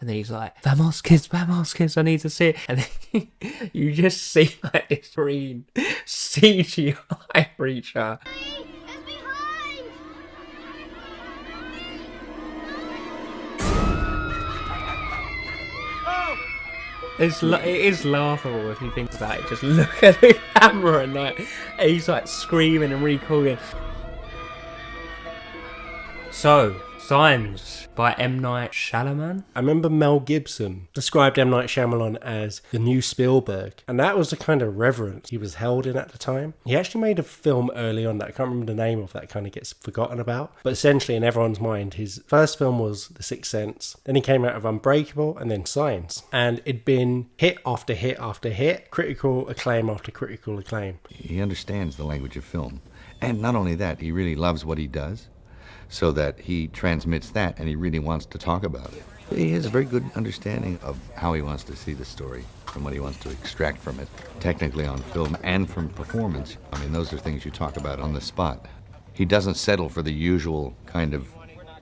And then he's like, Vamos kids, I need to see it. And then you just see like this green CGI creature. It is laughable if you think about it. Just look at the camera and like he's like screaming and recalling. So, Signs by M. Night Shyamalan. I remember Mel Gibson described M. Night Shyamalan as the new Speilberg, and that was the kind of reverence he was held in at the time. He actually made a film early on that I can't remember the name of, that kind of gets forgotten about, but essentially in everyone's mind his first film was The Sixth Sense, then he came out of Unbreakable, and then Signs, and it'd been hit after hit after hit, critical acclaim after critical acclaim. He understands the language of film, and not only that, he really loves what he does, so that he transmits that and he really wants to talk about it. He has a very good understanding of how he wants to see the story and what he wants to extract from it, technically on film and from performance. I mean, those are things you talk about on the spot. He doesn't settle for the usual kind of,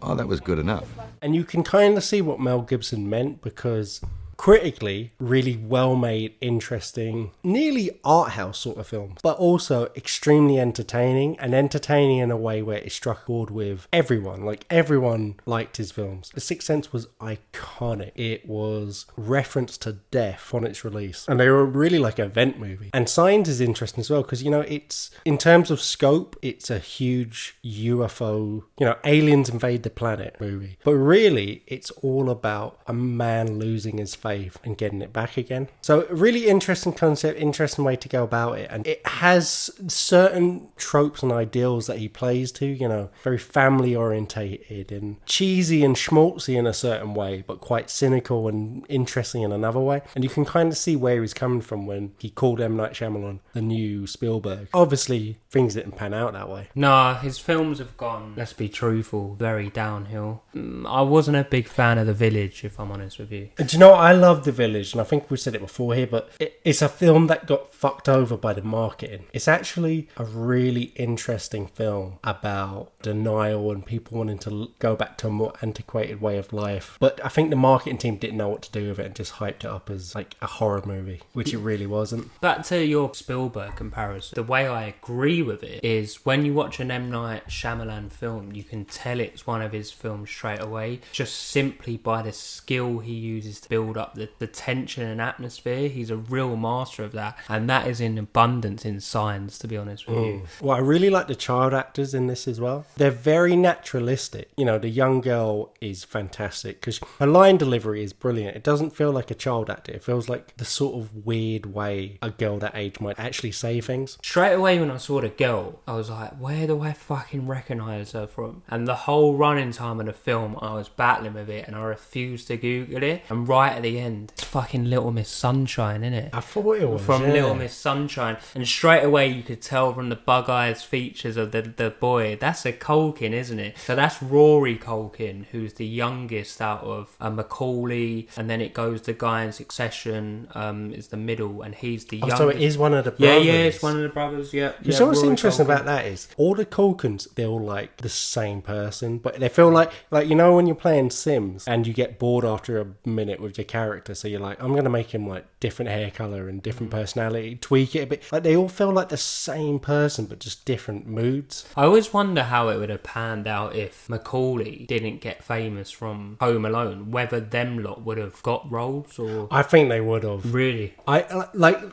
oh, that was good enough. And you can kind of see what Mel Gibson meant, because critically, really well-made, interesting, nearly art house sort of film, but also extremely entertaining, and entertaining in a way where it struck a chord with everyone. Like, everyone liked his films. The Sixth Sense was iconic. It was referenced to death on its release, and they were really like an event movie. And Signs is interesting as well, because, you know, it's, in terms of scope, it's a huge UFO, you know, aliens invade the planet movie. But really, it's all about a man losing his faith and getting it back again. So a really interesting concept, interesting way to go about it. And it has certain tropes and ideals that he plays to, you know, very family orientated and cheesy and schmaltzy in a certain way, but quite cynical and interesting in another way. And you can kind of see where he's coming from when he called M. Night Shyamalan the new Spielberg. Obviously, things didn't pan out that way. Nah, his films have gone, let's be truthful, very downhill. I wasn't a big fan of The Village, if I'm honest with you. Do you know what? I love The Village, and I think we've said it before here, but it's a film that got fucked over by the marketing. It's actually a really interesting film about denial and people wanting to go back to a more antiquated way of life. But I think the marketing team didn't know what to do with it and just hyped it up as like a horror movie, which it really wasn't. Back to your Spielberg comparison, the way I agree with it is when you watch an M. Night Shyamalan film, you can tell it's one of his films straight away, just simply by the skill he uses to build up the tension and atmosphere. He's a real master of that, and that is in abundance in Signs, to be honest with you. Well, I really like the child actors in this as well. They're very naturalistic. You know, the young girl is fantastic because her line delivery is brilliant. It doesn't feel like a child actor. It feels like the sort of weird way a girl that age might actually say things. Straight away when I saw the girl, I was like, where do I fucking recognise her from? And the whole running time of the film, I was battling with it and I refused to Google it. And right at the end, it's fucking Little Miss Sunshine, innit? I thought it was, from Little Miss Sunshine. And straight away you could tell from the bug-eyed features of the boy, that's a Culkin, isn't it? So that's Rory Culkin, who's the youngest out of Macaulay, and then it goes the guy in Succession is the middle, and he's the youngest. So it is one of the brothers. Yeah, it's one of the brothers, yeah. You know what's interesting about that is all the Culkins feel like the same person, but they feel like you know when you're playing Sims and you get bored after a minute with your character, so you're like, I'm going to make him like different hair colour and different personality, tweak it a bit. Like they all feel like the same person, but just different moods. I always wonder how it would have panned out if Macaulay didn't get famous from Home Alone, whether them lot would have got roles or... I think they would have. Really?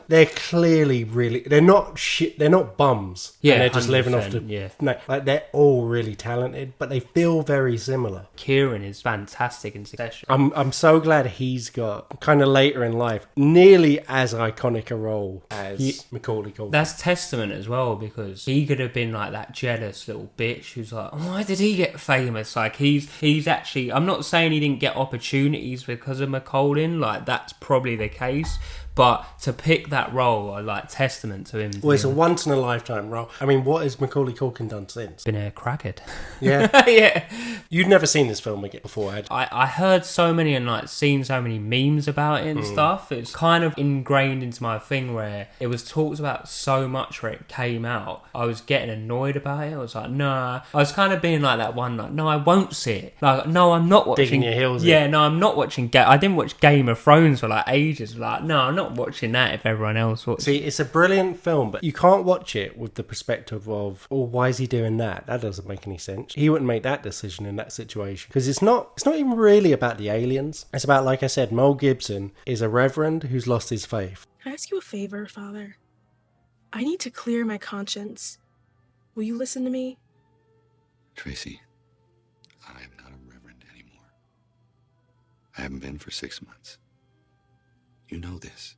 They're clearly really... They're not shit. They're not bums. Yeah, and they're just living off the... Yeah. No, like they're all really talented, but they feel very similar. Kieran is fantastic in Succession. I'm so glad he's got, kind of later in life, nearly as iconic a role as Macaulay Culkin. That's testament as well, because he could have been like that jealous little bitch who's like, oh, why did he get famous? Like he's actually... I'm not saying he didn't get opportunities because of Macaulay, like that's probably the case, But to pick that role, I like testament to him. Well, it's a once-in-a-lifetime role. I mean, what has Macaulay Culkin done since? Been a crackhead. Yeah. Yeah. You'd never seen this film again before, had you? I heard so many and like seen so many memes about it and stuff. It's kind of ingrained into my thing where it was talked about so much where it came out. I was getting annoyed about it. I was like, nah. I was kind of being like that one, like, no, I won't see it. Like, no, I'm not watching. Digging your heels in. Yeah, no, I'm not watching. I didn't watch Game of Thrones for like ages. Like, no, I'm not watching that if everyone else watches. See, it's a brilliant film, but you can't watch it with the perspective of, oh, why is he doing that? That doesn't make any sense. He wouldn't make that decision in that situation. Because it's not even really about the aliens. It's about, like I said, Mel Gibson is a reverend who's lost his faith. Can I ask you a favor, Father? I need to clear my conscience. Will you listen to me? Tracy, I am not a reverend anymore. I haven't been for 6 months. You know this.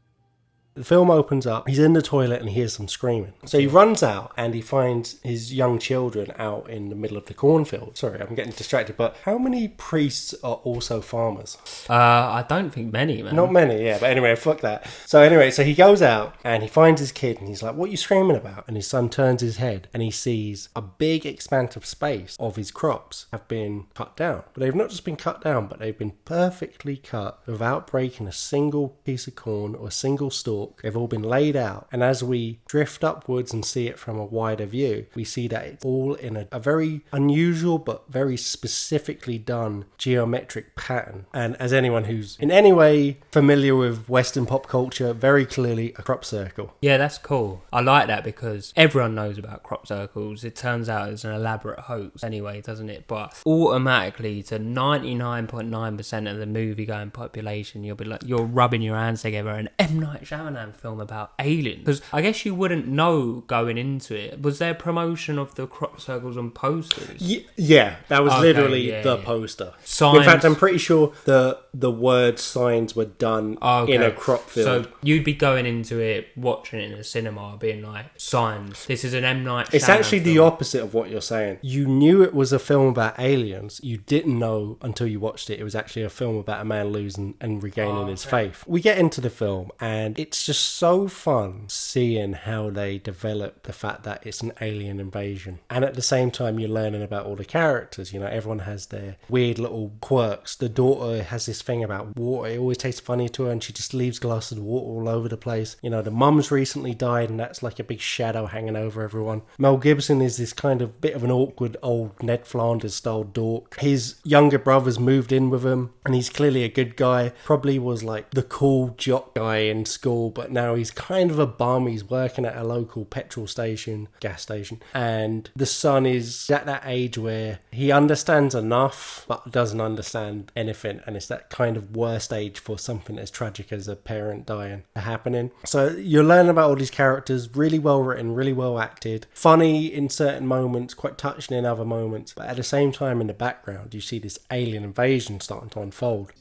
The film opens up, he's in the toilet and he hears some screaming. So he runs out and he finds his young children out in the middle of the cornfield. Sorry, I'm getting distracted, but how many priests are also farmers? I don't think many, man. Not many, yeah, but anyway, fuck that. So he goes out and he finds his kid and he's like, what are you screaming about? And his son turns his head and he sees a big expanse of space of his crops have been cut down. But they've not just been cut down, but they've been perfectly cut without breaking a single piece of corn or a single stalk. They've all been laid out, and as we drift upwards and see it from a wider view, we see that it's all in a very unusual but very specifically done geometric pattern. And as anyone who's in any way familiar with Western pop culture, very clearly a crop circle. Yeah, that's cool. I like that because everyone knows about crop circles. It turns out it's an elaborate hoax anyway, doesn't it? But automatically to 99.9% of the movie-going population, you'll be like, you're rubbing your hands together, and M. Night Shyamalan film about aliens, because I guess you wouldn't know going into it. Was there promotion of the crop circles on posters? Yeah, that was literally the poster. Signs. In fact, I'm pretty sure the word signs were done in a crop field. So you'd be going into it, watching it in a cinema, being like, signs. This is an M. Night Shyamalan It's actually film. the opposite of what you're saying. You knew it was a film about aliens. You didn't know until you watched it. It was actually a film about a man losing and regaining his faith. We get into the film and it's just so fun seeing how they develop the fact that it's an alien invasion. And at the same time, you're learning about all the characters. You know, everyone has their weird little quirks. The daughter has this thing about water. It always tastes funny to her and she just leaves glasses of water all over the place. You know, the mum's recently died and that's like a big shadow hanging over everyone. Mel Gibson is this kind of bit of an awkward old Ned Flanders style dork. His younger brother's moved in with him and he's clearly a good guy. Probably was like the cool jock guy in school, but now he's kind of a bum. He's working at a local petrol station, gas station, and the son is at that age where he understands enough but doesn't understand anything, and it's that kind of worst age for something as tragic as a parent dying happening. So you're learning about all these characters, really well written, really well acted, funny in certain moments, quite touching in other moments, but at the same time in the background you see this alien invasion starting to unfold.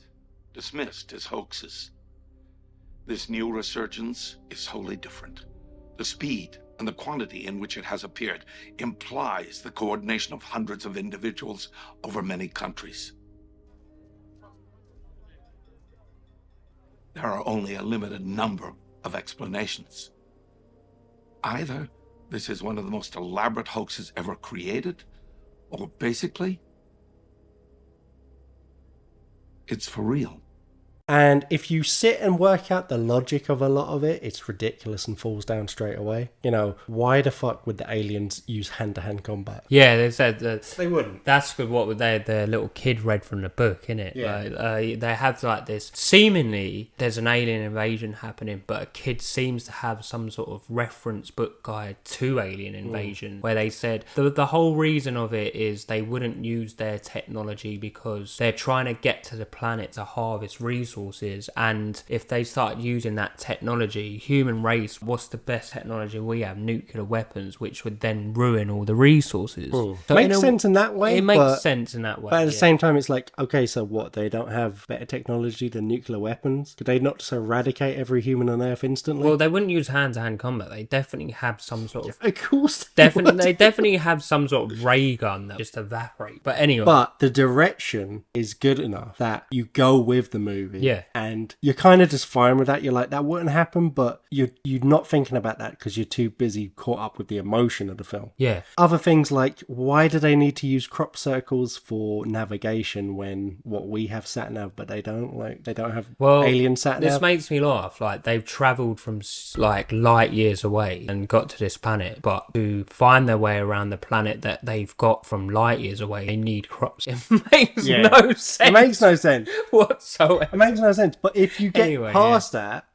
Dismissed as hoaxes. This new resurgence is wholly different. The speed and the quantity in which it has appeared implies the coordination of hundreds of individuals over many countries. There are only a limited number of explanations. Either this is one of the most elaborate hoaxes ever created, or basically, it's for real. And if you sit and work out the logic of a lot of it, it's ridiculous and falls down straight away. You know, why the fuck would the aliens use hand-to-hand combat? Yeah, they said that They wouldn't. that's good. What would the little kid read from the book, innit? Yeah. Like, they have like this. Seemingly, there's an alien invasion happening, but a kid seems to have some sort of reference book guide to alien invasion, where they said the whole reason of it is they wouldn't use their technology because they're trying to get to the planet to harvest resources. And if they start using that technology, human race, what's the best technology we have? Nuclear weapons, which would then ruin all the resources. So makes sense in that way. It makes sense in that way. But at the same time, it's like, okay, so what? They don't have better technology than nuclear weapons? Could they not just eradicate every human on Earth instantly? Well, they wouldn't use hand-to-hand combat. They definitely have some sort of... of course They definitely have some sort of ray gun that just evaporate. But anyway... But the direction is good enough that you go with the movie. Yeah. And you're kind of just fine with that. You're like, that wouldn't happen, but you're not thinking about that because you're too busy caught up with the emotion of the film. Yeah. Other things like, why do they need to use crop circles for navigation when what we have sat nav, but they don't? Like, they don't have alien sat nav? This makes me laugh. Like, they've travelled from like light years away and got to this planet, but to find their way around the planet that they've got from light years away, they need crops. It makes no sense. It makes no sense whatsoever. It makes no sense. But if you get past that,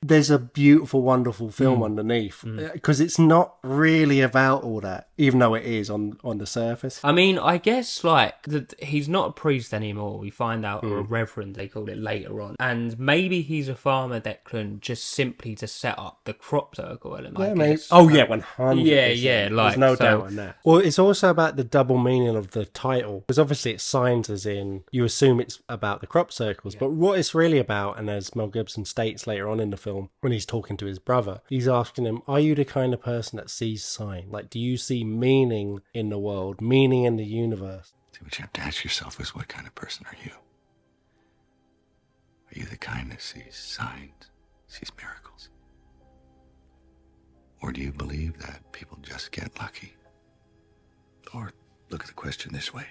there's a beautiful, wonderful film underneath, because it's not really about all that, even though it is on the surface. I mean, I guess like he's not a priest anymore. We find out, or a reverend, they call it later on, and maybe he's a farmer, Declan, just simply to set up the crop circle element. Yeah, maybe. Oh yeah, 100%. Yeah. Like, there's no doubt on that. Well, it's also about the double meaning of the title, because obviously it's signs as in you assume it's about the crop circles, but what it's really about, and as Mel Gibson states later on in the film when he's talking to his brother, he's asking him, are you the kind of person that sees sign? Like, do you see meaning in the world, meaning in the universe? See, what you have to ask yourself is, what kind of person are you? Are you the kind that sees signs, sees miracles? Or do you believe that people just get lucky? Or look at the question this way.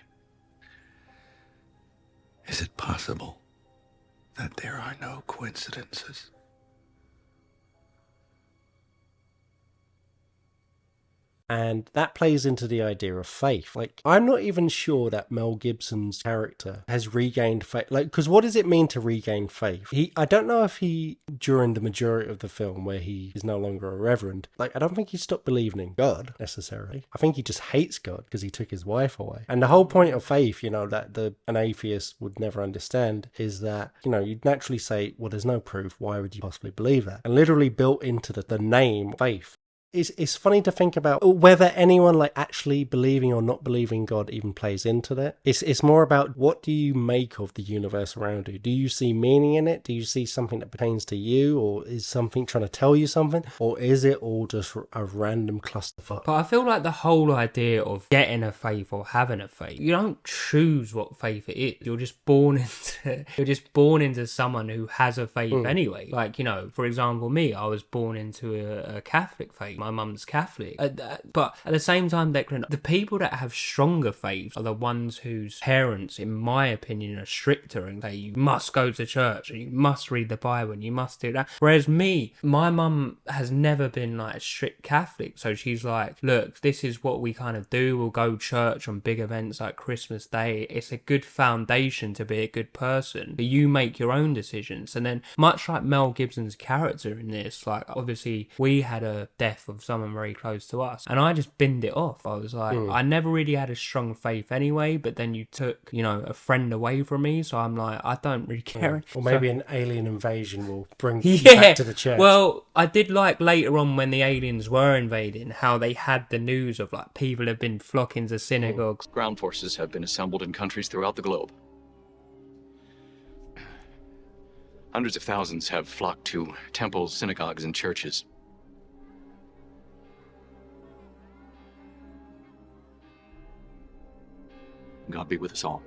Is it possible that there are no coincidences? And that plays into the idea of faith. Like, I'm not even sure that Mel Gibson's character has regained faith. Like, because what does it mean to regain faith? I don't know if he, during the majority of the film where he is no longer a reverend, like, I don't think he stopped believing in God, necessarily. I think he just hates God because he took his wife away. And the whole point of faith, you know, that an atheist would never understand is that, you know, you'd naturally say, well, there's no proof. Why would you possibly believe that? And literally built into the name faith. It's funny to think about whether anyone like actually believing or not believing God even plays into that. It's more about, what do you make of the universe around you? Do you see meaning in it? Do you see something that pertains to you, or is something trying to tell you something, or is it all just a random clusterfuck? But I feel like the whole idea of getting a faith or having a faith, you don't choose what faith it is. You're just born into someone who has a faith anyway. Like, you know, for example, me, I was born into a Catholic faith. My mum's Catholic. But at the same time, Declan, the people that have stronger faiths are the ones whose parents, in my opinion, are stricter and say, you must go to church, and you must read the Bible, and you must do that. Whereas me, my mum has never been like a strict Catholic. So she's like, look, this is what we kind of do. We'll go to church on big events like Christmas Day. It's a good foundation to be a good person. But you make your own decisions. And then, much like Mel Gibson's character in this, like, obviously we had a death of someone very close to us, and I just binned it off. I was like, I never really had a strong faith anyway, but then you took, you know, a friend away from me, so I'm like, I don't really care. Or maybe an alien invasion will bring you back to the church. Well, I did like later on when the aliens were invading, how they had the news of like people have been flocking to synagogues. Ground forces have been assembled in countries throughout the globe. Hundreds of thousands have flocked to temples, synagogues, and churches. God be with us all.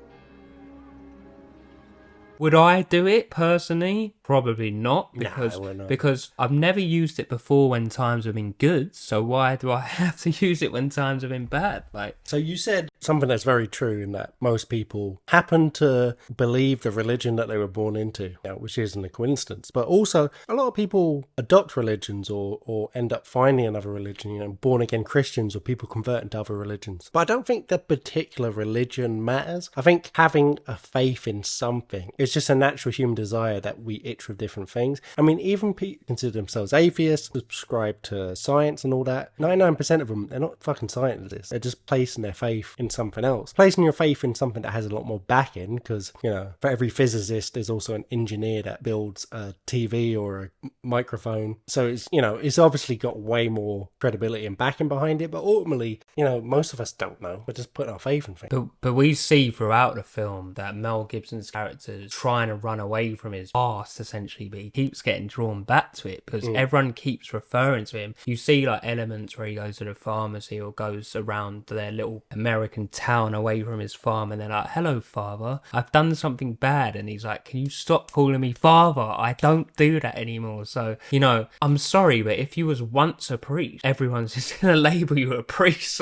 Would I do it personally? Probably not, No, because I've never used it before when times have been good. So why do I have to use it when times have been bad? Like, so you said something that's very true, in that most people happen to believe the religion that they were born into, you know, which isn't a coincidence. But also, a lot of people adopt religions or end up finding another religion. You know, born again Christians or people converting to other religions. But I don't think the particular religion matters. I think having a faith in something is just a natural human desire that we itch with different things. I mean, even people consider themselves atheists, subscribe to science and all that. 99% of them, they're not fucking scientists. They're just placing their faith in something else. Placing your faith in something that has a lot more backing, because, you know, for every physicist, there's also an engineer that builds a TV or a microphone. So it's, you know, it's obviously got way more credibility and backing behind it. But ultimately, you know, most of us don't know. We're just putting our faith in things. but we see throughout the film that Mel Gibson's character trying to run away from his past, essentially, but he keeps getting drawn back to it because everyone keeps referring to him. You see like elements where he goes to the pharmacy or goes around their little American town away from his farm, and they're like, hello father, I've done something bad, and he's like, can you stop calling me father? I don't do that anymore. So, you know, I'm sorry, but if you was once a priest, everyone's just gonna label you a priest.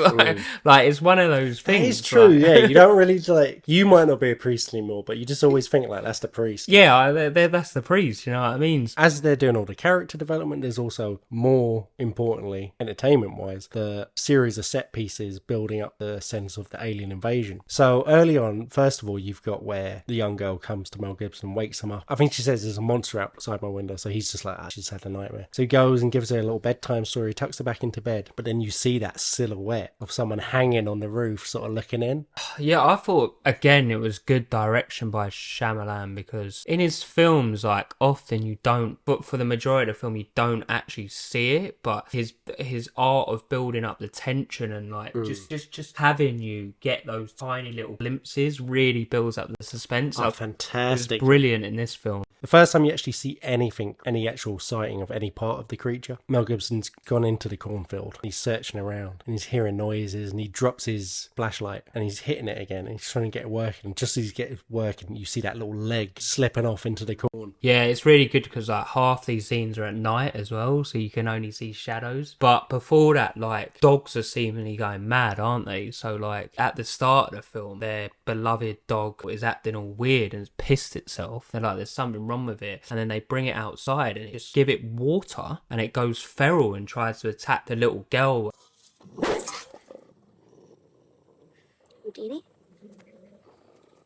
Like it's one of those things. It's true, yeah. You don't really like, you might not be a priest anymore, but you just always think like, that's the priest. Yeah, that's the priest, you know what I mean? As they're doing all the character development, there's also, more importantly, entertainment-wise, the series of set pieces building up the sense of the alien invasion. So early on, first of all, you've got where the young girl comes to Mel Gibson, wakes him up. I think she says there's a monster outside my window, so he's just like, she's had a nightmare. So he goes and gives her a little bedtime story, tucks her back into bed, but then you see that silhouette of someone hanging on the roof, sort of looking in. Yeah, I thought, again, it was good direction by Shyamalan, because in his films, like, often you don't, but for the majority of the film, you don't actually see it, but his art of building up the tension and, like, just having you get those tiny little glimpses really builds up the suspense. Oh, fantastic. It was brilliant in this film. The first time you actually see anything, any actual sighting of any part of the creature, Mel Gibson's gone into the cornfield. He's searching around and he's hearing noises, and he drops his flashlight and he's hitting it again and he's trying to get it working. And just as he's getting it working, you see that little leg slipping off into the corn. Yeah, it's really good because like half these scenes are at night as well, so you can only see shadows. But before that, like, dogs are seemingly going mad, aren't they? So like at the start of the film, their beloved dog is acting all weird and has pissed itself. They're like, there's something wrong with it, and then they bring it outside and just give it water, and it goes feral and tries to attack the little girl. Houdini?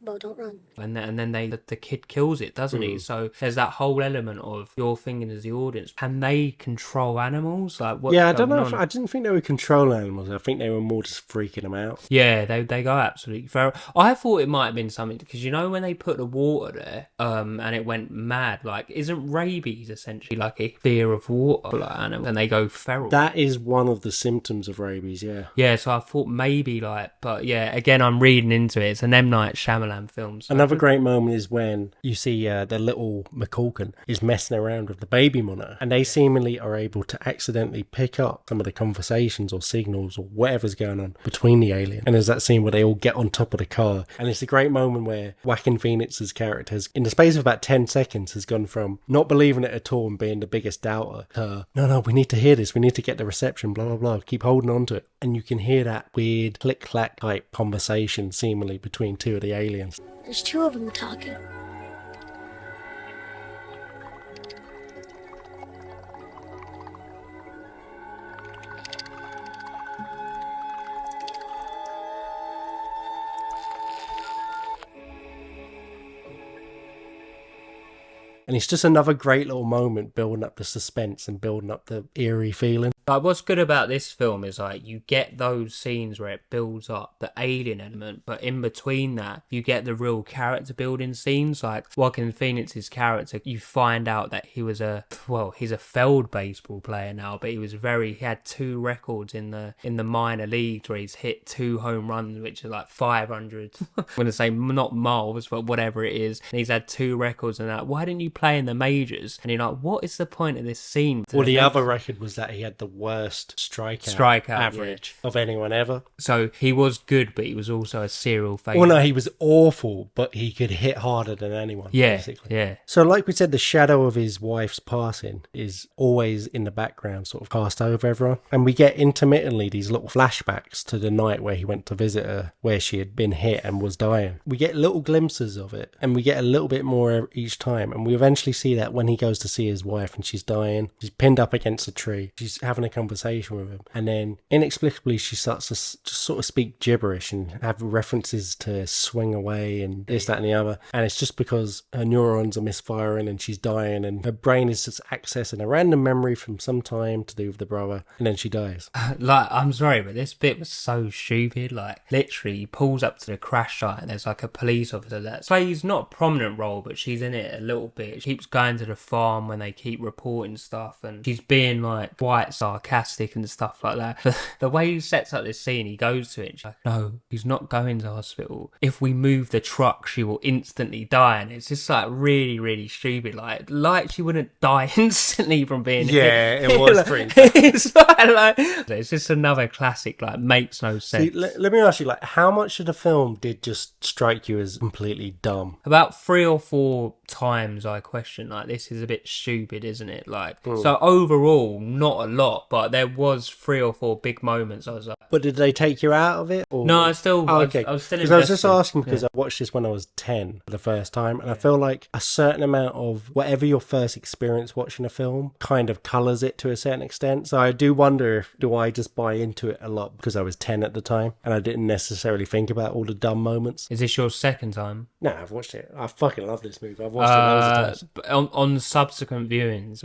Bo, don't run. And then the kid kills it, doesn't he? So there's that whole element of you're thinking as the audience, can they control animals? Like, what's I don't know. on? I didn't think they would control animals. I think they were more just freaking them out. Yeah, they go absolutely feral. I thought it might have been something, because you know when they put the water there, and it went mad. Like, isn't rabies essentially like a fear of water for like animals, and they go feral? That is one of the symptoms of rabies. Yeah. Yeah. So I thought maybe like, but yeah, again, I'm reading into it. It's an M. Night Shyamalan film. So. Another great moment is when you see the little McCulkin is messing around with the baby monitor, and they seemingly are able to accidentally pick up some of the conversations or signals or whatever's going on between the alien. And there's that scene where they all get on top of the car, and it's a great moment where Joaquin Phoenix's character has, in the space of about 10 seconds, has gone from not believing it at all and being the biggest doubter to, no, we need to hear this, we need to get the reception, blah, blah, blah, keep holding on to it. And you can hear that weird click-clack type conversation seemingly between two of the aliens. There's two of them talking. And it's just another great little moment building up the suspense and building up the eerie feeling. Like, what's good about this film is like you get those scenes where it builds up the alien element, but in between that you get the real character building scenes. Like Joaquin Phoenix's character, you find out that he's a failed baseball player now, but he had 2 records in the minor leagues where he's hit 2 home runs, which are like 500 I'm gonna say not miles, but whatever it is, and he's had 2 records. And that, why didn't you play in the majors? And you're like, what is the point of this scene? Well, the other record was that he had the worst strikeout average of anyone ever. So he was good, but he was also a serial failure. Well, no, he was awful, but he could hit harder than anyone, basically. Yeah. So like we said, the shadow of his wife's passing is always in the background, sort of cast over everyone. And we get intermittently these little flashbacks to the night where he went to visit her, where she had been hit and was dying. We get little glimpses of it, and we get a little bit more each time. And we eventually see that when he goes to see his wife and she's dying, she's pinned up against a tree, she's having a conversation with him, and then inexplicably she starts to just sort of speak gibberish and have references to swing away and this, that and the other. And it's just because her neurons are misfiring and she's dying, and her brain is just accessing a random memory from some time to do with the brother, and then she dies. Like, I'm sorry, but this bit was so stupid. Like, literally he pulls up to the crash site and there's like a police officer that plays not a prominent role, but she's in it a little bit. She keeps going to the farm when they keep reporting stuff, and she's being like quite sarcastic and stuff like that. The way he sets up this scene, he goes to it, she's like, no, he's not going to hospital. If we move the truck, she will instantly die. And it's just like really, really stupid. Like she wouldn't die instantly from being hit. It was pretty. It's just another classic, like, makes no sense. See, let me ask you, like, how much of the film did just strike you as completely dumb? About 3 or 4 times I question, like, this is a bit stupid, isn't it? Like, so overall, not a lot, but there was 3 or 4 big moments I was like... But did they take you out of it? Or... No, I still... Oh, okay. I was still invested. Because I was just asking because I watched this when I was 10 for the first time, and I feel like a certain amount of whatever your first experience watching a film kind of colours it to a certain extent. So I do wonder if, do I just buy into it a lot because I was 10 at the time and I didn't necessarily think about all the dumb moments? Is this your second time? No, I've watched it. I fucking love this movie. I've watched it loads of times. On subsequent viewings,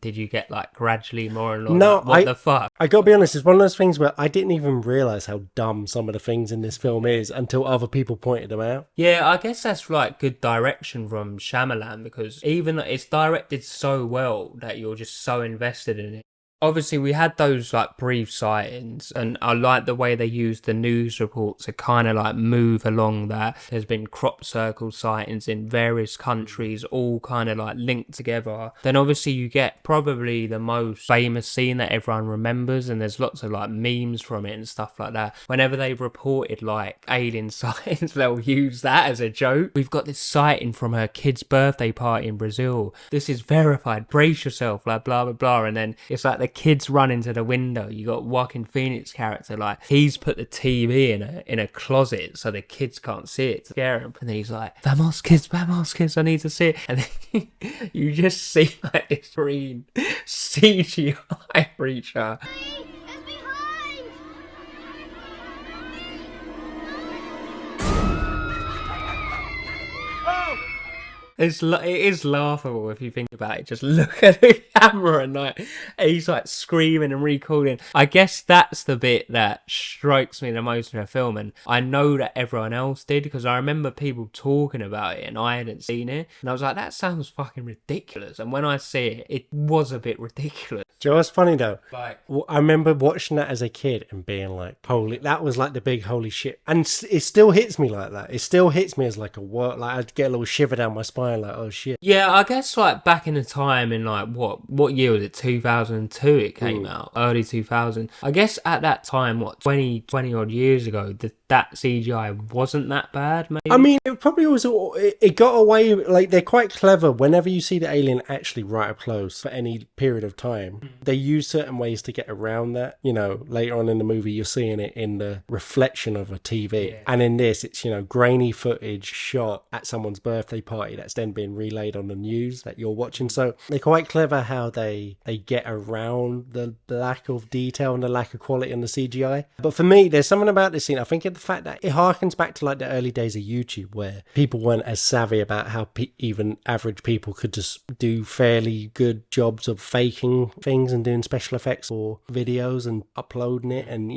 did you get like gradually more and more? No, like, what the fuck? I gotta be honest, it's one of those things where I didn't even realise how dumb some of the things in this film is until other people pointed them out. Yeah, I guess that's like good direction from Shyamalan, because even it's directed so well that you're just so invested in it. Obviously, we had those like brief sightings, and I like the way they used the news report to kind of like move along that. There's been crop circle sightings in various countries, all kind of like linked together. Then obviously you get probably the most famous scene that everyone remembers, and there's lots of like memes from it and stuff like that. Whenever they've reported like alien sightings, they'll use that as a joke. We've got this sighting from her kid's birthday party in Brazil. This is verified. Brace yourself, like blah blah blah. And then it's like the kids run into the window. You got Joaquin Phoenix character, like he's put the TV in a closet so the kids can't see it to scare him, and then he's like, vamos kids, I need to see it. And then you just see like this green CGI creature. It is laughable if you think about it. Just look at the camera and like he's like screaming and recalling. I guess that's the bit that strikes me the most in the film, and I know that everyone else did, because I remember people talking about it and I hadn't seen it, and I was like, that sounds fucking ridiculous. And when I see it, it was a bit ridiculous. Do you know what's funny though? Like, I remember watching that as a kid and being like, holy, that was like the big holy shit. And it still hits me like that. It still hits me as like a word. Like I'd get a little shiver down my spine, like, oh shit. Yeah, I guess like back in the time in like what year was it? 2002 it came out, early 2000. I guess at that time, 20 odd years ago, that CGI wasn't that bad, maybe. I mean, it probably was. It got away. Like they're quite clever. Whenever you see the alien actually right up close for any period of time, they use certain ways to get around that. You know, later on in the movie, you're seeing it in the reflection of a TV, and in this, it's grainy footage shot at someone's birthday party that's then being relayed on the news that you're watching. So they're quite clever how they get around the lack of detail and the lack of quality in the CGI. But for me, there's something about this scene. I think the fact that it harkens back to like the early days of YouTube, where people weren't as savvy about how even average people could just do fairly good jobs of faking things and doing special effects for videos and uploading it. And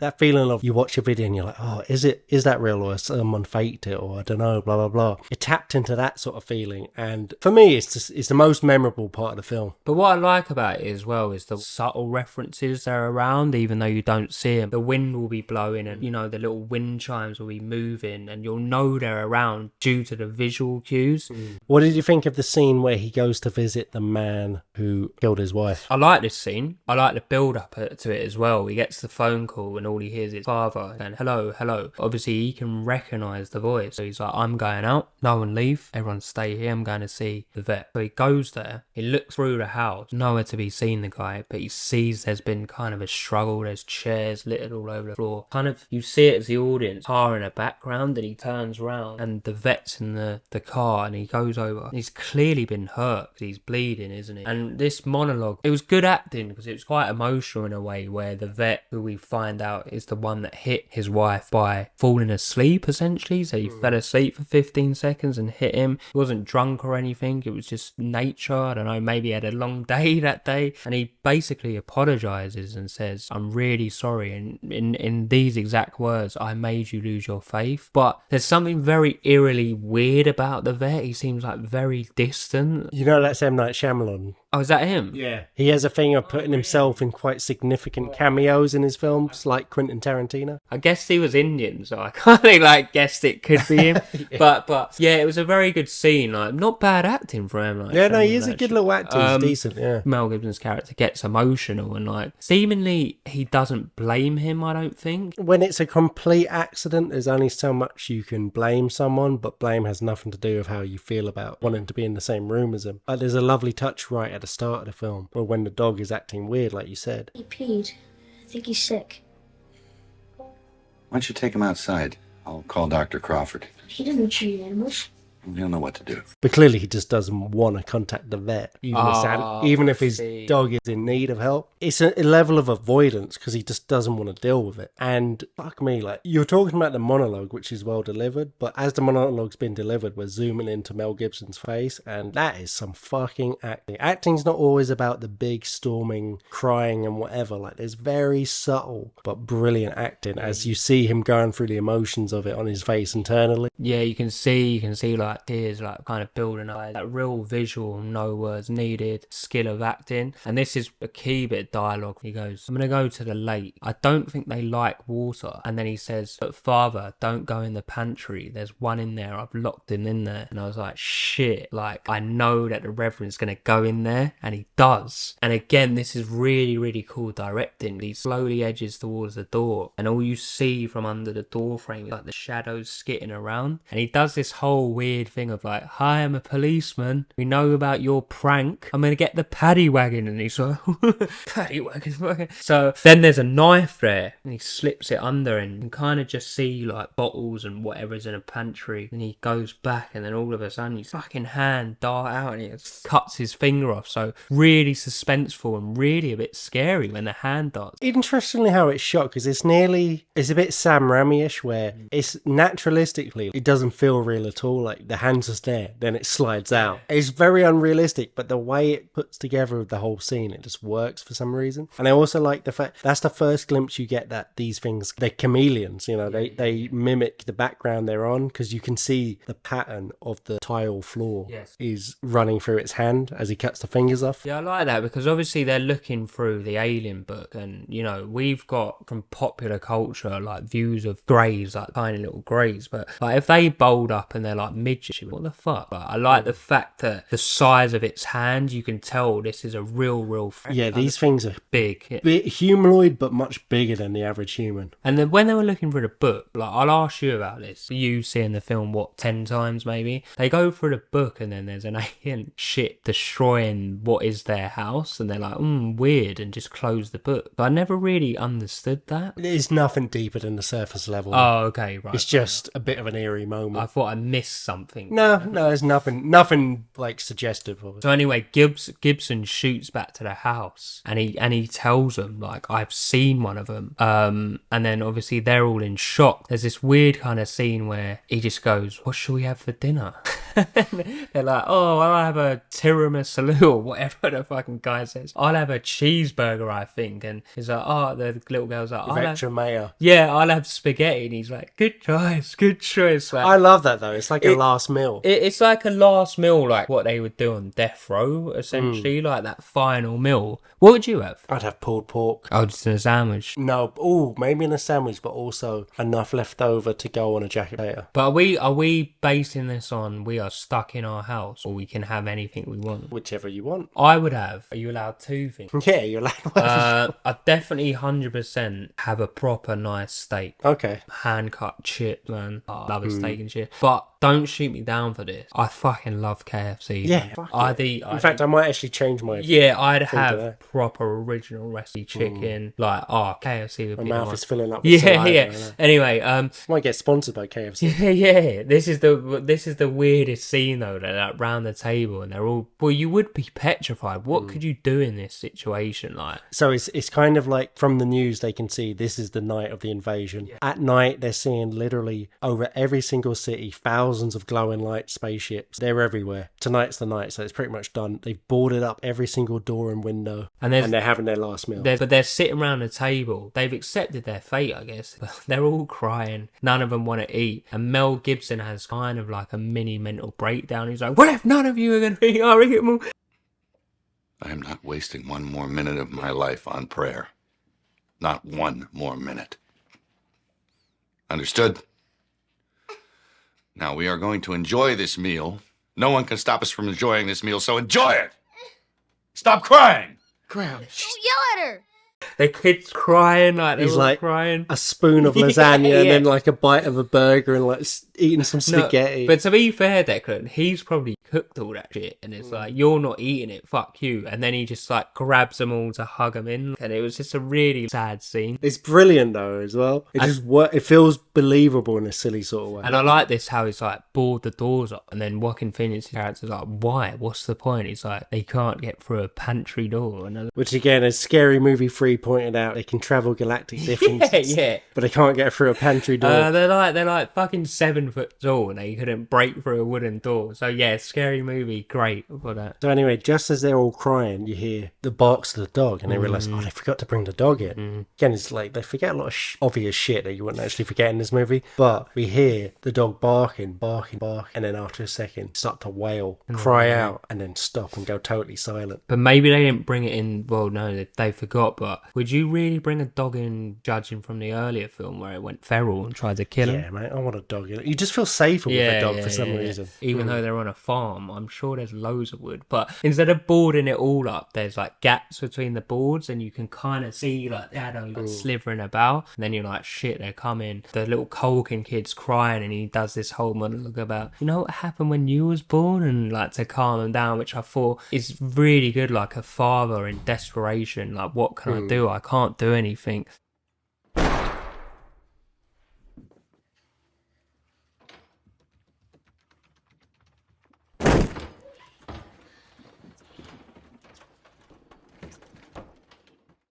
that feeling of you watch a video and you're like, oh, is that real, or someone faked it, or I don't know, blah blah blah. It tapped into that sort of feeling, and for me it's the most memorable part of the film. But what I like about it as well is the subtle references that are around, even though you don't see them. The wind will be blowing, and the little wind chimes will be moving, and you'll know they're around due to the visual cues. What did you think of the scene where he goes to visit the man who killed his wife? I like this scene. I like the build up to it as well. He gets the phone call and all he hears is father and hello. Obviously he can recognise the voice, so he's like, I'm going out, no one leave, everyone stay here, I'm going to see the vet. So he goes there, he looks through the house, nowhere to be seen the guy, but he sees there's been kind of a struggle, there's chairs littered all over the floor. Kind of, you see it as the audience, car in the background, and he turns around and the vet's in the car, and he goes over. He's clearly been hurt because he's bleeding, isn't he? And this monologue, it was good acting because it was quite emotional in a way, where the vet, who we find out is the one that hit his wife by falling asleep essentially, so he fell asleep for 15 seconds and hit him. He wasn't drunk or anything, it was just nature. I don't know, maybe he had a long day that day, and he basically apologises and says, I'm really sorry, and in these exact words, I made you lose your faith. But there's something very eerily weird about the vet. He seems like very distant. That's M. Night Shyamalan. Oh, is that him? Yeah. He has a thing of putting himself in quite significant cameos in his films, like Quentin Tarantino. I guess he was Indian, so I kind of like guessed it could be him. But yeah, it was a very good scene. Like, not bad acting for him. Like, Yeah, no, he is Shyamalan, a good little actor. He's decent, yeah. Mel Gibson's character gets emotional and like seemingly he doesn't blame him, I don't think. When it's a complete accident, there's only so much you can blame someone, but blame has nothing to do with how you feel about wanting to be in the same room as him. Like, there's a lovely touch right at the start of the film, where when the dog is acting weird, like you said. He peed. I think he's sick. Why don't you take him outside? I'll call Dr. Crawford. He doesn't treat animals. He'll know what to do. But clearly he just doesn't want to contact the vet, even if his dog is in need of help. It's a level of avoidance because he just doesn't want to deal with it. And fuck me, like, you're talking about the monologue, which is well delivered, but as the monologue's been delivered, we're zooming into Mel Gibson's face, and that is some fucking acting. Acting's not always about the big storming, crying and whatever. Like, there's very subtle but brilliant acting as you see him going through the emotions of it on his face internally. Yeah, you can see like tears like kind of building up, that real visual, no words needed skill of acting. And this is a key bit of dialogue. He goes, I'm gonna go to the lake. I don't think they like water. And then he says, but father, don't go in the pantry. There's one in there. I've locked him in there. And I was like, shit, like I know that the Reverend's gonna go in there, and he does. And again, this is really, really cool directing. He slowly edges towards the door, and all you see from under the door frame is like the shadows skitting around. And he does this whole weird thing of like, hi, I'm a policeman. We know about your prank. I'm gonna get the paddy wagon. And he's like, paddy wagon. So then there's a knife there, and he slips it under, and you can kind of just see like bottles and whatever's in a pantry. And he goes back, and then all of a sudden his fucking hand dart out, and he cuts his finger off. So really suspenseful and really a bit scary when the hand darts. Interestingly how it's shot, because it's a bit Sam Raimi-ish, where it's naturalistically, it doesn't feel real at all. Like, the hand's just there, then it slides out. It's very unrealistic, but the way it puts together the whole scene, it just works for some reason. And I also like the fact that's the first glimpse you get that these things, they're chameleons, you know, they mimic the background they're on, because you can see the pattern of the tile floor is running through its hand as he cuts the fingers off. Yeah, I like that, because obviously they're looking through the Alien book, and you know, we've got from popular culture like views of greys, like tiny little greys, but like if they bold up and they're like midget, what the fuck? Like, I like the fact that the size of its hand, you can tell this is a real yeah, these things are big. Yeah. Bit humanoid, but much bigger than the average human. And then when they were looking for the book, like, I'll ask you about this. You seeing the film, what, 10 times maybe? They go through the book, and then there's an alien ship destroying what is their house, and they're like, weird, and just close the book. But I never really understood that. There's nothing deeper than the surface level. Oh, okay, right. It's just a bit of an eerie moment. I thought I missed something. No, there's nothing like suggestive of it. So anyway, Gibson shoots back to the house, and he tells them, like, I've seen one of them. And then obviously they're all in shock. There's this weird kind of scene where he just goes, what shall we have for dinner? They're like, oh, I'll have a tiramisu or whatever the fucking guy says. I'll have a cheeseburger, I think. And he's like, oh, the little girl's like, with extra mayo. Yeah, I'll have spaghetti. And he's like, good choice. Like, I love that though. It's like a last meal. It's like a last meal, like what they would do on death row, essentially, like that final meal. What would you have? I'd have pulled pork. Oh, just in a sandwich. No, maybe in a sandwich, but also enough left over to go on a jacket potato. But are we basing this on we are stuck in our house, or we can have anything we want? Whichever you want. I would have. Are you allowed two things? Yeah, you're allowed. I'd definitely 100% have a proper nice steak. Okay. Hand cut chip, man. I love a steak and shit. But don't shoot me down for this. I fucking love KFC. Yeah. In fact, I might actually change my. Yeah, I'd have proper original recipe chicken. Like, KFC would my be. mouth is filling up. With yeah. Anyway, might get sponsored by KFC. Yeah. This is the weirdest scene though. They're like round the table, and they're all. Well, you would be petrified. What could you do in this situation? Like, so it's kind of like from the news they can see this is the night of the invasion. Yeah. At night they're seeing literally over every single city thousands of glowing light spaceships. They're everywhere. Tonight's the night, so it's pretty much done. They've boarded up every single door and window, and they're having their last meal. But they're sitting around the table. They've accepted their fate, I guess. They're all crying. None of them want to eat. And Mel Gibson has kind of like a mini mental breakdown. He's like, what if none of you are going to eat? I'll eat them all. I am not wasting one more minute of my life on prayer. Not one more minute. Understood? Now we are going to enjoy this meal. No one can stop us from enjoying this meal, so enjoy it! Stop crying! Graham. Don't yell at her. The kid's crying, like, they're He's all like crying. a spoon of lasagna and then like a bite of a burger and like eating some spaghetti. No, but to be fair, Declan, he's probably cooked all that shit, and it's like, you're not eating it, fuck you. And then he just like grabs them all to hug them in, and it was just a really sad scene. It's brilliant though as well. It feels believable in a silly sort of way. And I like this how he's like board the doors up, and then Joaquin Phoenix's character's like, why? What's the point? He's like, they can't get through a pantry door. And which again, as Scary Movie 3 pointed out, they can travel galactic distances. yeah. But they can't get through a pantry door. They're like fucking 7 foot tall, and they couldn't break through a wooden door. So yeah, Scary Movie, great for that. So anyway, just as they're all crying, you hear the barks of the dog, and they realise, oh, they forgot to bring the dog in. Again, it's like they forget a lot of obvious shit that you wouldn't actually forget in this movie. But we hear the dog barking, and then after a second, start to wail, cry out, and then stop and go totally silent. But maybe they didn't bring it in. Well, no, they forgot. But would you really bring a dog in, judging from the earlier film where it went feral and tried to kill him? Yeah, mate, I want a dog in it. You just feel safer with a dog for some reason. Even though they're on a farm, I'm sure there's loads of wood. But instead of boarding it all up, there's like gaps between the boards, and you can kind of see like shadows slithering about. And then you're like, shit, they're coming. The little Culkin kid's crying, and he does this whole monologue about, you know what happened when you was born, and like to calm him down, which I thought is really good. Like a father in desperation, like, what can I do? I can't do anything.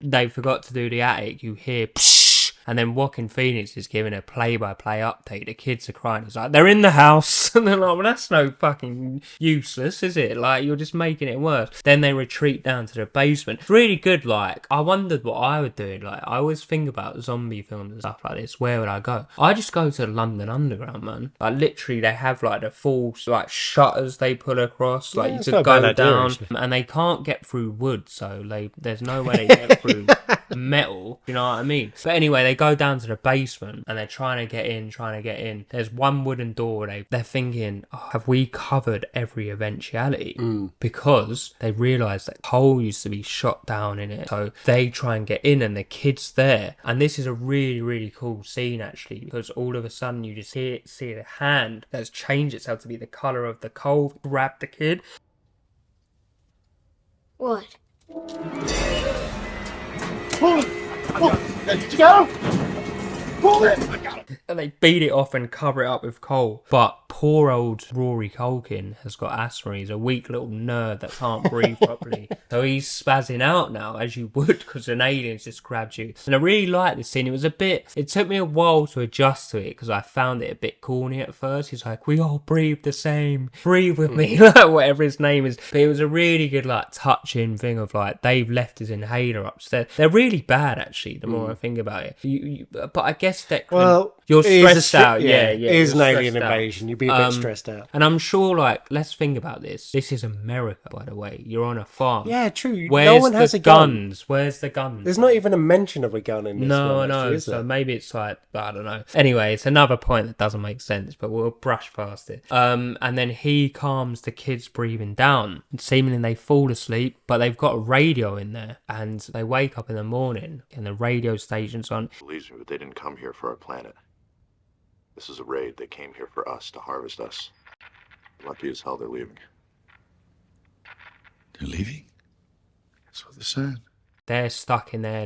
They forgot to do the attic. You hear psh, and then Joaquin Phoenix is giving a play-by-play update. The kids are crying. He's like, they're in the house. And they're like, well, that's no fucking useless, is it? Like, you're just making it worse. Then they retreat down to the basement. It's really good. Like, I wondered what I would do. Like, I always think about zombie films and stuff like this. Where would I go? I just go to the London Underground, man. Like, literally, they have like the full like shutters they pull across. Like, you could go down, and they can't get through wood, so there's no way they get through metal. You know what I mean? But anyway, they go down to the basement and they're trying to get in. There's one wooden door. They're thinking, oh, have we covered every eventuality? Because they realise that coal used to be shot down in it. So they try and get in, and the kid's there. And this is a really, really cool scene, actually, because all of a sudden you just see the hand that's changed itself to be the colour of the coal, grab the kid. What? Pull it! Did you got him? Pull it! I got him! And they beat it off and cover it up with coal. But poor old Rory Culkin has got asthma. He's a weak little nerd that can't breathe properly. So he's spazzing out now, as you would, because an alien's just grabbed you. And I really like this scene. It took me a while to adjust to it, because I found it a bit corny at first. He's like, we all breathe the same. Breathe with me, like whatever his name is. But it was a really good, like, touching thing of, like, they've left his inhaler upstairs. They're really bad, actually, the more I think about it. But I guess that... Well, you're stressed out. Yeah. It is an alien invasion. You'd be a bit stressed out. And I'm sure, like, let's think about this. This is America, by the way. You're on a farm. Yeah, true. Where's no one has a gun. Where's the guns? There's not even a mention of a gun in this No, one, no. actually, is So there? maybe it's like, I don't know. Anyway, it's another point that doesn't make sense, but we'll brush past it. And then he calms the kids breathing down. Seemingly they fall asleep, but they've got a radio in there, and they wake up in the morning, and the radio station's on. Believes me, but they didn't come here for our planet. This is a raid. They came here for us, to harvest us. Lucky as hell they're leaving. They're leaving? That's what they said. They're stuck in their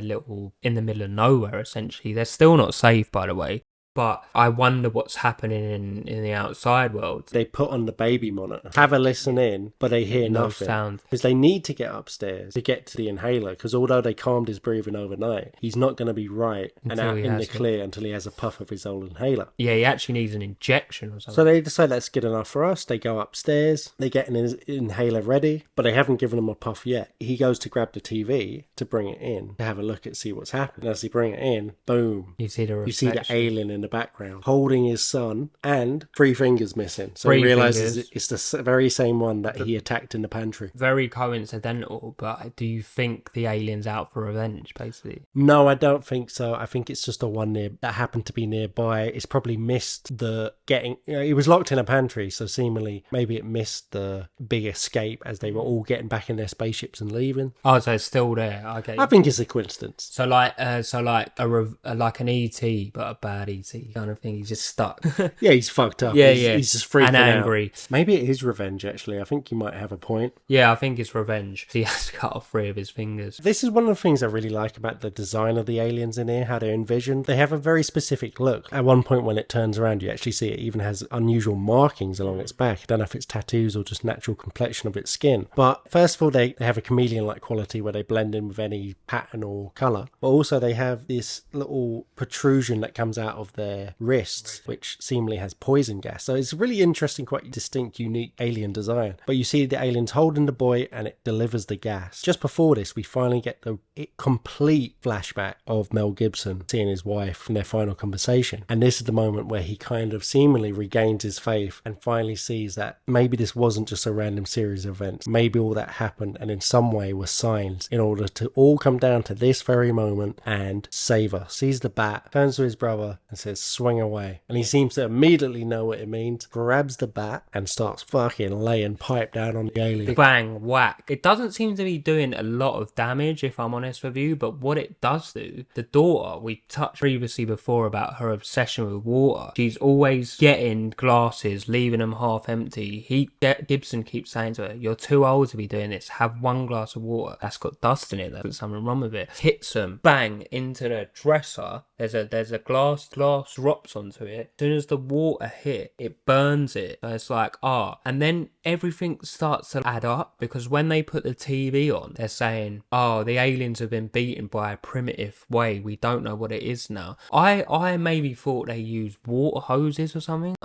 in the middle of nowhere, essentially. They're still not safe, by the way. But I wonder what's happening in the outside world. They put on the baby monitor, have a listen in, but they hear No nothing. sound. Because they need to get upstairs to get to the inhaler, because although they calmed his breathing overnight, he's not going to be right and Until out he in the has it. clear until he has a puff of his own inhaler. Yeah, he actually needs an injection or something. So they decide that's good enough for us. They go upstairs, they get an inhaler ready, but they haven't given him a puff yet. He goes to grab the TV to bring it in, to have a look at see what's happening. As he bring it in, boom. You see the You see the reflection. alien in in the background holding his son and 3 fingers missing. So Three he realizes fingers. it's the very same one that he attacked in the pantry. Very coincidental, but do you think the alien's out for revenge, basically? No, I don't think so. I think it's just the one that happened to be nearby. It's probably missed the getting... he was locked in a pantry, so seemingly maybe it missed the big escape as they were all getting back in their spaceships and leaving. Oh, so it's still there. Okay. I think it's a coincidence. So like like an ET, but a bad ET kind of thing. He's just stuck. Yeah, he's fucked up. Yeah, He's just freaking and angry. out. Maybe it is revenge, actually. I think you might have a point. Yeah, I think it's revenge. He has to cut off 3 of his fingers. This is one of the things I really like about the design of the aliens in here, how they're envisioned. They have a very specific look. At one point when it turns around, you actually see it even has unusual markings along its back. I don't know if it's tattoos or just natural complexion of its skin. But first of all, they have a chameleon-like quality where they blend in with any pattern or colour. But also they have this little protrusion that comes out of their wrists, which seemingly has poison gas. So it's a really interesting, quite distinct, unique alien design. But you see the aliens holding the boy and it delivers the gas. Just before this, we finally get the complete flashback of Mel Gibson seeing his wife in their final conversation. And this is the moment where he kind of seemingly regains his faith and finally sees that maybe this wasn't just a random series of events. Maybe all that happened and in some way were signs in order to all come down to this very moment and save her. Sees the bat, turns to his brother and says, swing away. And he seems to immediately know what it means, grabs the bat and starts fucking laying pipe down on the alien. Bang, whack. It doesn't seem to be doing a lot of damage, if I'm honest with you, but what it does do, the daughter, we touched previously before about her obsession with water. She's always getting glasses, leaving them half empty. Gibson keeps saying to her, you're too old to be doing this. Have 1 glass of water. That's got dust in it. There's something wrong with it. Hits them, bang, into the dresser. There's a glass drops onto it. As soon as the water hit, it burns it. So it's like, and then everything starts to add up because when they put the TV on, they're saying, the aliens have been beaten by a primitive way. We don't know what it is now. I maybe thought they used water hoses or something.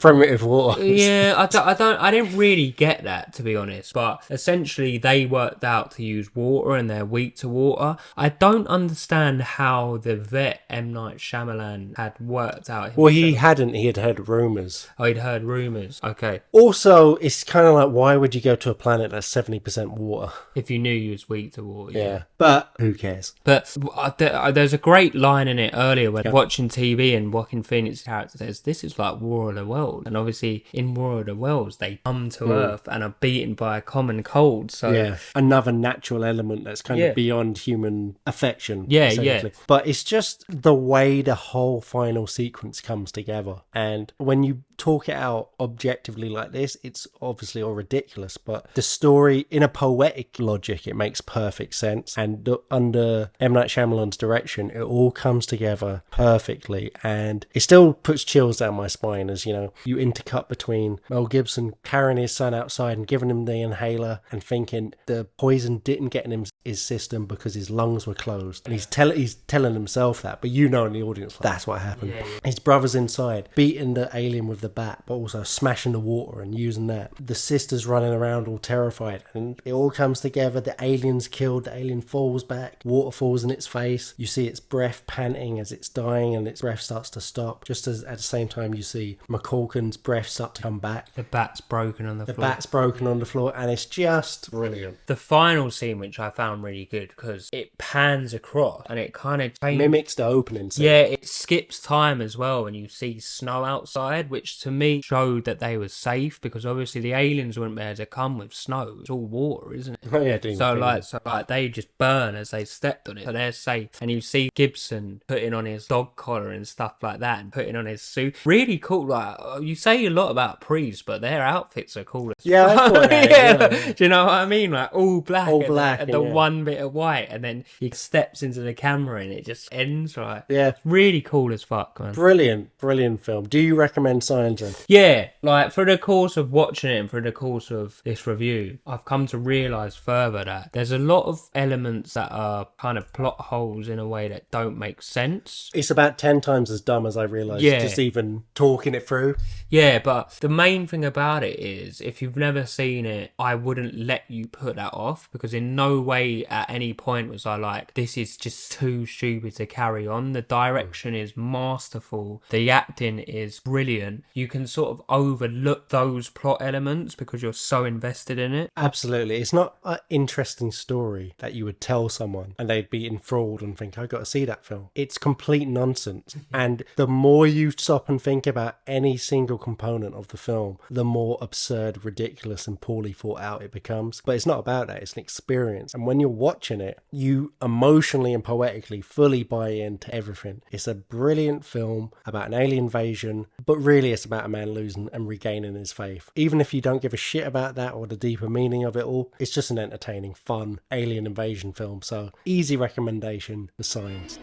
Primitive water. Yeah, I didn't really get that, to be honest. But essentially, they worked out to use water and they're weak to water. I don't understand how the vet M. Night Shyamalan had worked out himself. Well, he hadn't. He had heard rumours. Oh, he'd heard rumours. Okay. Also, it's kind of like, why would you go to a planet that's 70% water? If you knew you was weak to water. Yeah. But who cares? But there's a great line in it earlier when watching TV and Joaquin Phoenix's character says, this is like War of the Worlds. And obviously, in War of the Worlds, they come to Earth and are beaten by a common cold. So yeah, another natural element that's kind of beyond human affection. Yeah. But it's just the way the whole final sequence comes together. And when you talk it out objectively like this, it's obviously all ridiculous, but the story, in a poetic logic, it makes perfect sense. And under M. Night Shyamalan's direction, it all comes together perfectly. And it still puts chills down my spine as, you intercut between Mel Gibson carrying his son outside and giving him the inhaler and thinking the poison didn't get in his system because his lungs were closed. And he's telling himself that, but in the audience, that's what happened. Yeah. His brother's inside, beating the alien with the bat, but also smashing the water and using that. The sister's running around all terrified, and it all comes together. The alien's killed, the alien falls back, water falls in its face. You see its breath panting as it's dying, and its breath starts to stop. Just as at the same time, you see McCulkin's breath start to come back. The bat's broken on the floor. And it's just brilliant. The final scene, which I found really good, because it pans across and it kind of mimics the opening scene. Yeah, it skips time as well, and you see snow outside, which to me showed that they were safe, because obviously the aliens wouldn't be able to come with snow. It's all water, isn't it? Oh, yeah, so they just burn as they stepped on it, so they're safe. And you see Gibson putting on his dog collar and stuff like that, and putting on his suit. Really cool. Like, you say a lot about priests, but their outfits are cool as yeah, I thought that, yeah. Do you know what I mean? Like all black, and the yeah. one bit of white, and then he steps into the camera and it just ends right. Yeah, really cool as fuck, man. Brilliant film. Do you recommend Sci signs in. Yeah, like through the course of watching it and through the course of this review, I've come to realise further that there's a lot of elements that are kind of plot holes in a way that don't make sense. It's about 10 times as dumb as I realised, just even talking it through. Yeah, but the main thing about it is, if you've never seen it, I wouldn't let you put that off, because in no way at any point was I like, this is just too stupid to carry on. The direction is masterful. The acting is brilliant. You can sort of overlook those plot elements because you're so invested in it. Absolutely. It's not an interesting story that you would tell someone and they'd be enthralled and think, I've got to see that film. It's complete nonsense. And the more you stop and think about any single component of the film, the more absurd, ridiculous and poorly thought out it becomes. But it's not about that. It's an experience. And when you're watching it, you emotionally and poetically fully buy into everything. It's a brilliant film about an alien invasion, but really it's about a man losing and regaining his faith. Even if you don't give a shit about that or the deeper meaning of it all, it's just an entertaining, fun alien invasion film. So easy recommendation, The Signs.